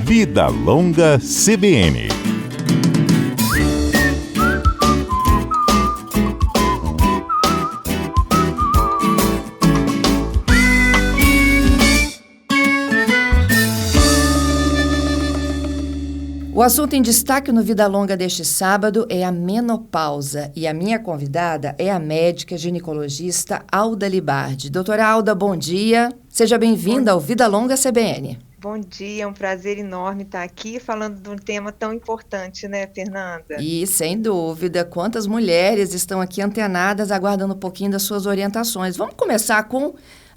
Vida Longa CBN. O assunto em destaque no Vida Longa deste sábado é a menopausa e a minha convidada é a médica ginecologista Alda Libardi. Doutora Alda, bom dia. Seja bem-vinda ao Vida Longa CBN. Bom dia, é um prazer enorme estar aqui falando de um tema tão importante, né, Fernanda? E, sem dúvida, quantas mulheres estão aqui antenadas aguardando um pouquinho das suas orientações. Vamos começar com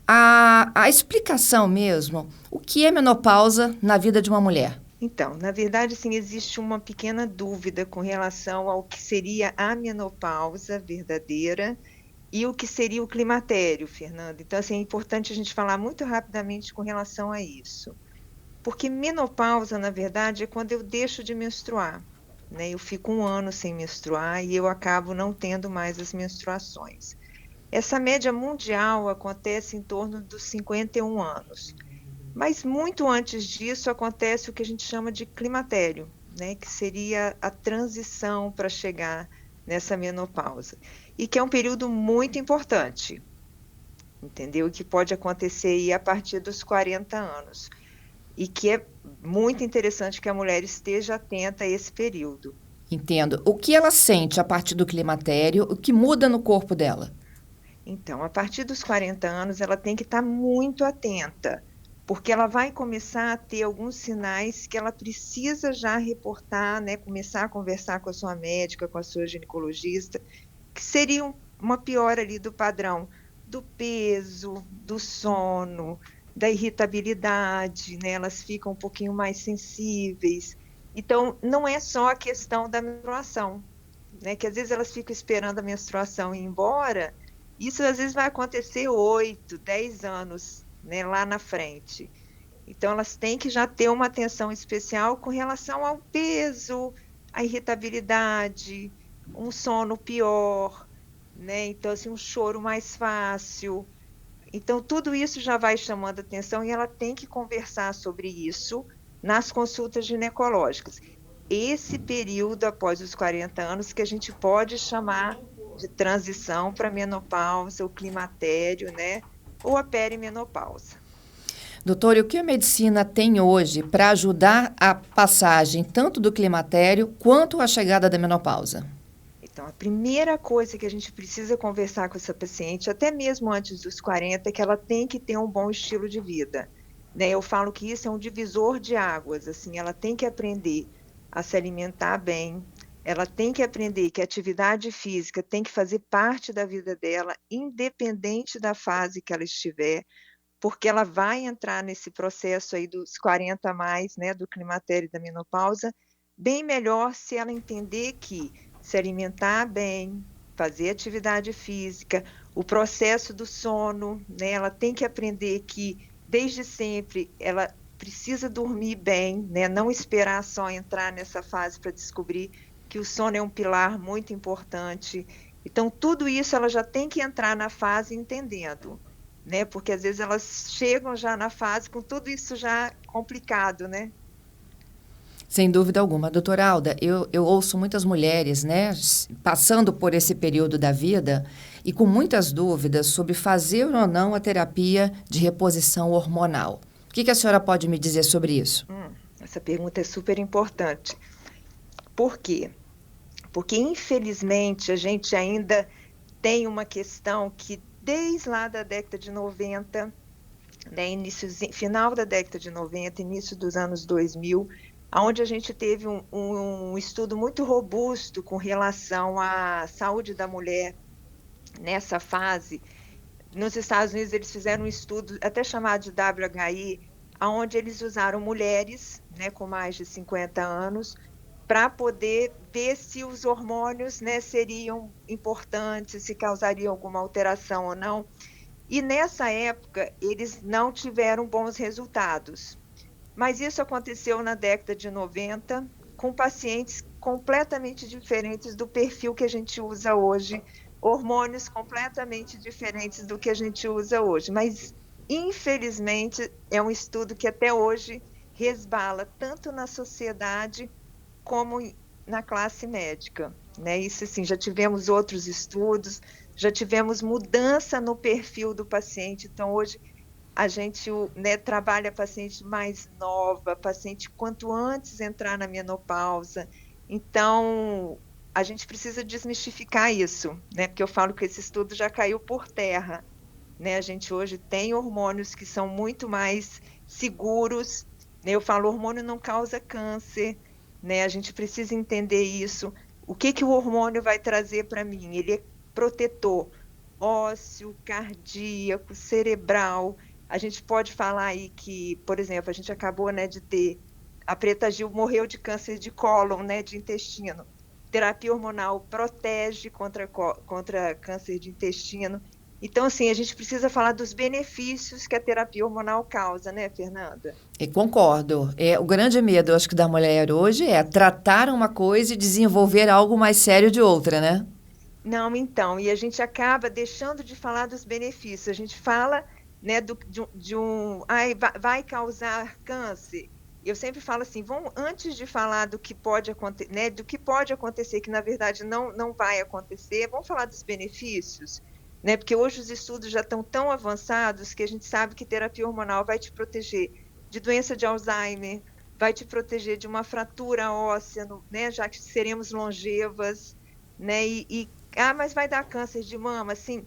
a explicação mesmo. O que é menopausa na vida de uma mulher? Então, na verdade, sim, existe uma pequena dúvida com relação ao que seria a menopausa verdadeira e o que seria o climatério, Fernanda. Então, assim, é importante a gente falar muito rapidamente com relação a isso. Porque menopausa, na verdade, é quando eu deixo de menstruar, né? Eu fico 1 ano sem menstruar e eu acabo não tendo mais as menstruações. Essa média mundial acontece em torno dos 51 anos. Mas muito antes disso acontece o que a gente chama de climatério, né? Que seria a transição para chegar nessa menopausa. E que é um período muito importante, entendeu? Que pode acontecer aí a partir dos 40 anos. E que é muito interessante que a mulher esteja atenta a esse período. Entendo. O que ela sente a partir do climatério, o que muda no corpo dela? Então, a partir dos 40 anos, ela tem que estar muito atenta, porque ela vai começar a ter alguns sinais que ela precisa já reportar, né? Começar a conversar com a sua médica, com a sua ginecologista, que seriam uma piora ali do padrão do peso, do sono, da irritabilidade, né? Elas ficam um pouquinho mais sensíveis. Então, não é só a questão da menstruação, né? Que às vezes elas ficam esperando a menstruação ir embora. Isso às vezes vai acontecer 8, 10 anos, né, lá na frente. Então, elas têm que já ter uma atenção especial com relação ao peso, à irritabilidade, um sono pior, né? Então, assim, um choro mais fácil. Então, tudo isso já vai chamando atenção e ela tem que conversar sobre isso nas consultas ginecológicas. Esse período após os 40 anos que a gente pode chamar de transição para menopausa, o climatério, né? Ou a perimenopausa. Doutora, e o que a medicina tem hoje para ajudar a passagem tanto do climatério quanto a chegada da menopausa? Então, a primeira coisa que a gente precisa conversar com essa paciente, até mesmo antes dos 40, é que ela tem que ter um bom estilo de vida, né? Eu falo que isso é um divisor de águas, assim, ela tem que aprender a se alimentar bem, ela tem que aprender que a atividade física tem que fazer parte da vida dela, independente da fase que ela estiver, porque ela vai entrar nesse processo aí dos 40 a mais, né, do climatério e da menopausa, bem melhor se ela entender que se alimentar bem, fazer atividade física, o processo do sono, né, ela tem que aprender que, desde sempre, ela precisa dormir bem, né, não esperar só entrar nessa fase para descobrir que o sono é um pilar muito importante. Então, tudo isso ela já tem que entrar na fase entendendo, né? Porque às vezes elas chegam já na fase com tudo isso já complicado, né? Sem dúvida alguma. Doutora Alda, eu ouço muitas mulheres, né, passando por esse período da vida e com muitas dúvidas sobre fazer ou não a terapia de reposição hormonal. O que a senhora pode me dizer sobre isso? Essa pergunta é super importante. Por quê? Porque, infelizmente, a gente ainda tem uma questão que, desde lá da década de 90, né, final da década de 90, início dos anos 2000, onde a gente teve um estudo muito robusto com relação à saúde da mulher nessa fase. Nos Estados Unidos, eles fizeram um estudo até chamado de WHI, onde eles usaram mulheres, né, com mais de 50 anos, para poder ver se os hormônios, né, seriam importantes, se causariam alguma alteração ou não. E nessa época, eles não tiveram bons resultados. Mas isso aconteceu na década de 90, com pacientes completamente diferentes do perfil que a gente usa hoje, hormônios completamente diferentes do que a gente usa hoje. Mas, infelizmente, é um estudo que até hoje resbala tanto na sociedade como na classe médica, né? Isso, assim, já tivemos outros estudos, já tivemos mudança no perfil do paciente. Então, hoje, a gente, né, trabalha paciente mais nova, paciente quanto antes entrar na menopausa. Então, a gente precisa desmistificar isso, né? Porque eu falo que esse estudo já caiu por terra, né? A gente hoje tem hormônios que são muito mais seguros, né? Eu falo, hormônio não causa câncer, né? A gente precisa entender isso. O que o hormônio vai trazer para mim? Ele é protetor ósseo, cardíaco, cerebral. A gente pode falar aí que, por exemplo, a gente acabou, né, de ter, a Preta Gil morreu de câncer de cólon, né, de intestino. Terapia hormonal protege contra câncer de intestino. Então, assim, a gente precisa falar dos benefícios que a terapia hormonal causa, né, Fernanda? E concordo. O grande medo, acho que, da mulher hoje é tratar uma coisa e desenvolver algo mais sério de outra, né? Não, então, e a gente acaba deixando de falar dos benefícios. A gente fala, né, vai causar câncer. Eu sempre falo assim, antes de falar do que pode acontecer, né, do que pode acontecer, que na verdade não vai acontecer, vamos falar dos benefícios, né? Porque hoje os estudos já estão tão avançados que a gente sabe que terapia hormonal vai te proteger de doença de Alzheimer, vai te proteger de uma fratura óssea, né, já que seremos longevas, né? Mas vai dar câncer de mama, assim,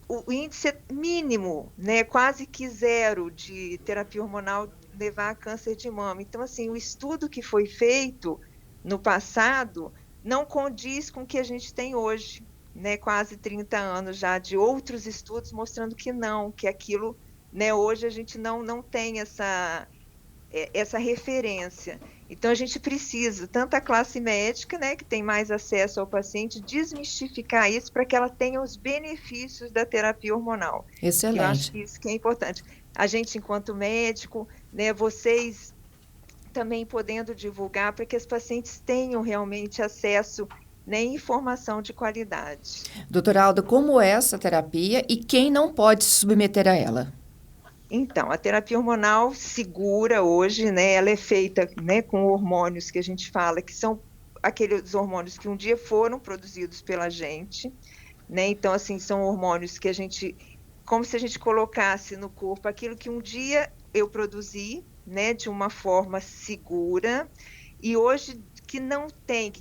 o índice é mínimo, né? Quase que zero de terapia hormonal levar a câncer de mama. Então, assim, o estudo que foi feito no passado não condiz com o que a gente tem hoje, né? Quase 30 anos já de outros estudos mostrando que não, que aquilo, né? Hoje a gente não tem essa referência. Então, a gente precisa, tanto a classe médica, né, que tem mais acesso ao paciente, desmistificar isso para que ela tenha os benefícios da terapia hormonal. Excelente. Eu acho que isso que é importante. A gente, enquanto médico, né, vocês também podendo divulgar para que os pacientes tenham realmente acesso, né, informação de qualidade. Doutora Alda, como é essa terapia e quem não pode se submeter a ela? Então, a terapia hormonal segura hoje, né, ela é feita, né, com hormônios que a gente fala que são aqueles hormônios que um dia foram produzidos pela gente, né? Então, assim, são hormônios que a gente, como se a gente colocasse no corpo aquilo que um dia eu produzi, né, de uma forma segura, e hoje que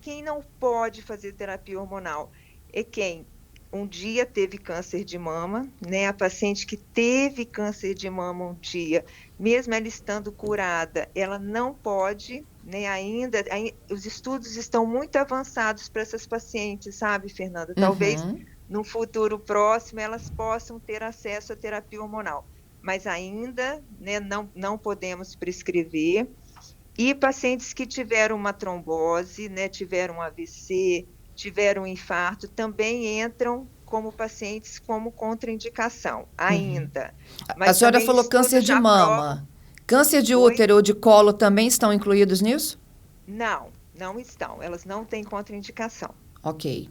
quem não pode fazer terapia hormonal é quem um dia teve câncer de mama, né? A paciente que teve câncer de mama um dia, mesmo ela estando curada, ela não pode, né? Ainda os estudos estão muito avançados para essas pacientes, sabe, Fernanda? Talvez no futuro próximo elas possam ter acesso à terapia hormonal, mas ainda, né, não podemos prescrever. E pacientes que tiveram uma trombose, né, tiveram um AVC, tiveram um infarto, também entram como pacientes como contraindicação, ainda. Mas a senhora falou câncer de mama. Câncer de útero ou de colo também estão incluídos nisso? Não estão. Elas não têm contraindicação. Ok.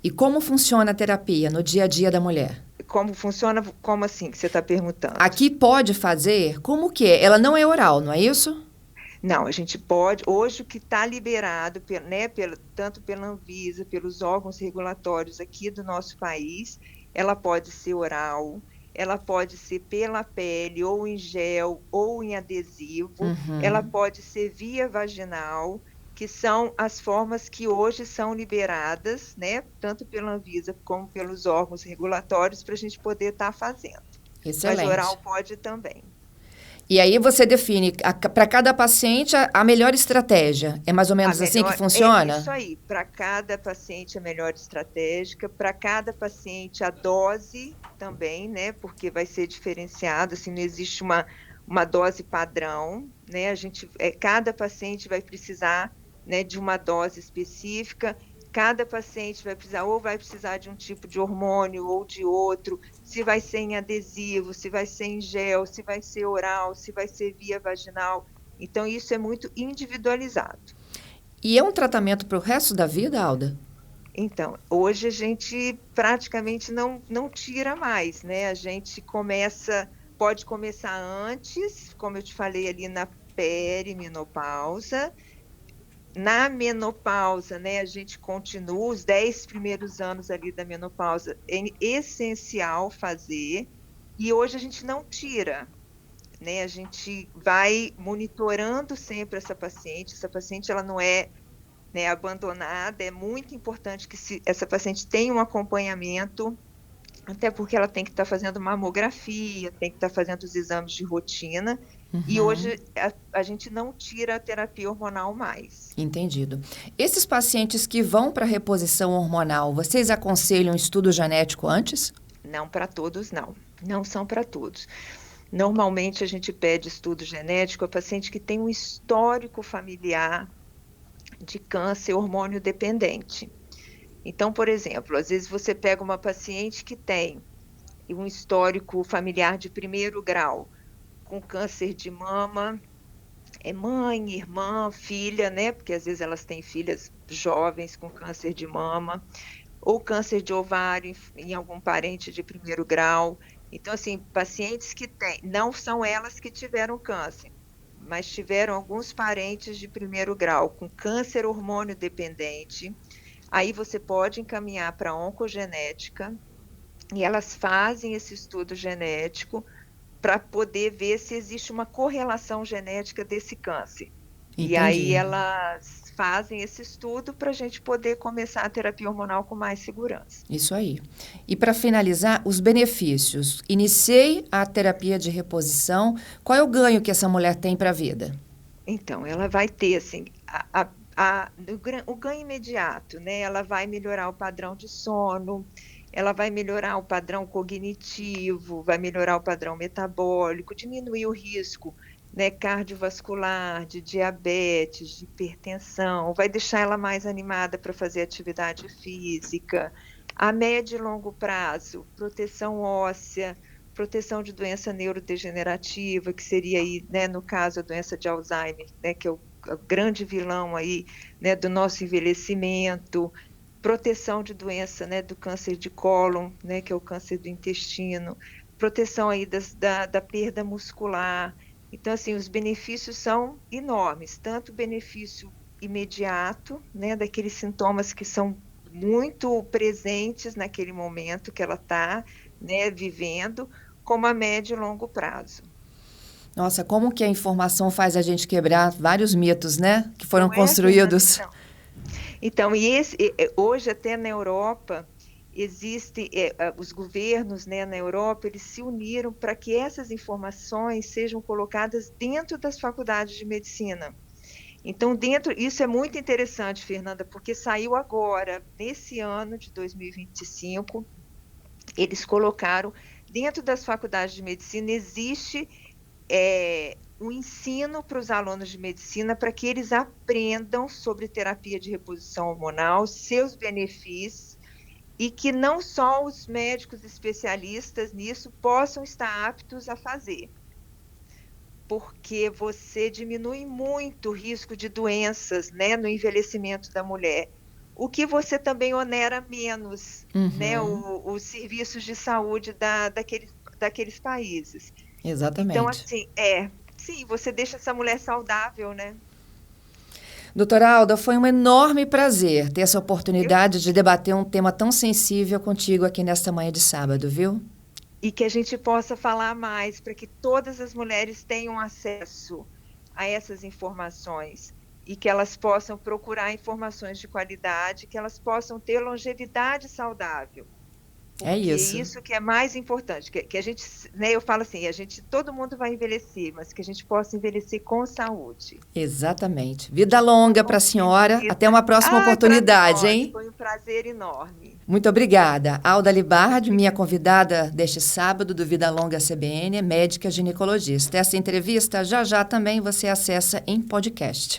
E como funciona a terapia no dia a dia da mulher? Como funciona? Como assim que você está perguntando? Aqui pode fazer? Como que é? Ela não é oral, não é isso? Não, a gente pode, hoje o que está liberado, né, tanto pela Anvisa, pelos órgãos regulatórios aqui do nosso país, ela pode ser oral, ela pode ser pela pele, ou em gel, ou em adesivo, ela pode ser via vaginal, que são as formas que hoje são liberadas, né, tanto pela Anvisa como pelos órgãos regulatórios, para a gente poder estar fazendo. Excelente. Mas oral pode também. E aí você define para cada paciente a melhor estratégia. É mais ou menos assim que funciona? É isso aí. Para cada paciente a melhor estratégia, para cada paciente a dose também, né? Porque vai ser diferenciado, assim, não existe uma dose padrão, né? Cada paciente vai precisar, né, de uma dose específica. Cada paciente vai precisar de um tipo de hormônio ou de outro, se vai ser em adesivo, se vai ser em gel, se vai ser oral, se vai ser via vaginal. Então, isso é muito individualizado. E é um tratamento para o resto da vida, Alda? Então, hoje a gente praticamente não tira mais, né? A gente começa Pode começar antes, como eu te falei ali na perimenopausa. Na menopausa, né, a gente continua, os 10 primeiros anos ali da menopausa, é essencial fazer, e hoje a gente não tira, né, a gente vai monitorando sempre essa paciente ela não é, né, abandonada, é muito importante que essa paciente tenha um acompanhamento, até porque ela tem que estar fazendo mamografia, tem que estar fazendo os exames de rotina, e hoje a gente não tira a terapia hormonal mais. Entendido. Esses pacientes que vão para reposição hormonal, vocês aconselham estudo genético antes? Não para todos, não. Não são para todos. Normalmente a gente pede estudo genético a paciente que tem um histórico familiar de câncer hormônio dependente. Então, por exemplo, às vezes você pega uma paciente que tem um histórico familiar de primeiro grau, com câncer de mama, é mãe, irmã, filha, né? Porque às vezes elas têm filhas jovens com câncer de mama, ou câncer de ovário em algum parente de primeiro grau. Então, assim, pacientes que têm, não são elas que tiveram câncer, mas tiveram alguns parentes de primeiro grau com câncer hormônio dependente. Aí você pode encaminhar para a oncogenética e elas fazem esse estudo genético para poder ver se existe uma correlação genética desse câncer. Entendi. E aí elas fazem esse estudo para a gente poder começar a terapia hormonal com mais segurança. Isso aí. E para finalizar, os benefícios. Iniciei a terapia de reposição. Qual é o ganho que essa mulher tem para a vida? Então, ela vai ter, assim, o ganho imediato, né? Ela vai melhorar o padrão de sono, ela vai melhorar o padrão cognitivo, vai melhorar o padrão metabólico, diminuir o risco, né, cardiovascular, de diabetes, de hipertensão, vai deixar ela mais animada para fazer atividade física. A médio e longo prazo, proteção óssea, proteção de doença neurodegenerativa, que seria aí, né, no caso, a doença de Alzheimer, né, que é o grande vilão aí, né, do nosso envelhecimento, proteção de doença, né, do câncer de cólon, né, que é o câncer do intestino, proteção aí da perda muscular. Então, assim, os benefícios são enormes, tanto o benefício imediato, né, daqueles sintomas que são muito presentes naquele momento que ela está, né, vivendo, como a médio e longo prazo. Nossa, como que a informação faz a gente quebrar vários mitos, né, que foram Não é, construídos. Então, hoje até na Europa, os governos, né, na Europa, eles se uniram para que essas informações sejam colocadas dentro das faculdades de medicina. Então, isso é muito interessante, Fernanda, porque saiu agora, nesse ano de 2025, eles colocaram, dentro das faculdades de medicina, existe um ensino para os alunos de medicina para que eles aprendam sobre terapia de reposição hormonal, seus benefícios, e que não só os médicos especialistas nisso possam estar aptos a fazer, porque você diminui muito o risco de doenças, né, no envelhecimento da mulher, o que você também onera menos, né, os serviços de saúde daqueles países. Exatamente. Então, assim, sim, você deixa essa mulher saudável, né? Doutora Alda, foi um enorme prazer ter essa oportunidade de debater um tema tão sensível contigo aqui nesta manhã de sábado, viu? E que a gente possa falar mais para que todas as mulheres tenham acesso a essas informações e que elas possam procurar informações de qualidade, que elas possam ter longevidade saudável. É isso. Porque isso que é mais importante, que a gente, né, eu falo assim, todo mundo vai envelhecer, mas que a gente possa envelhecer com saúde. Exatamente. Vida longa para a senhora. Até uma próxima oportunidade, hein? Foi um prazer enorme. Muito obrigada. Alda Libardi, minha convidada deste sábado do Vida Longa CBN, é médica ginecologista. Essa entrevista já também você acessa em podcast.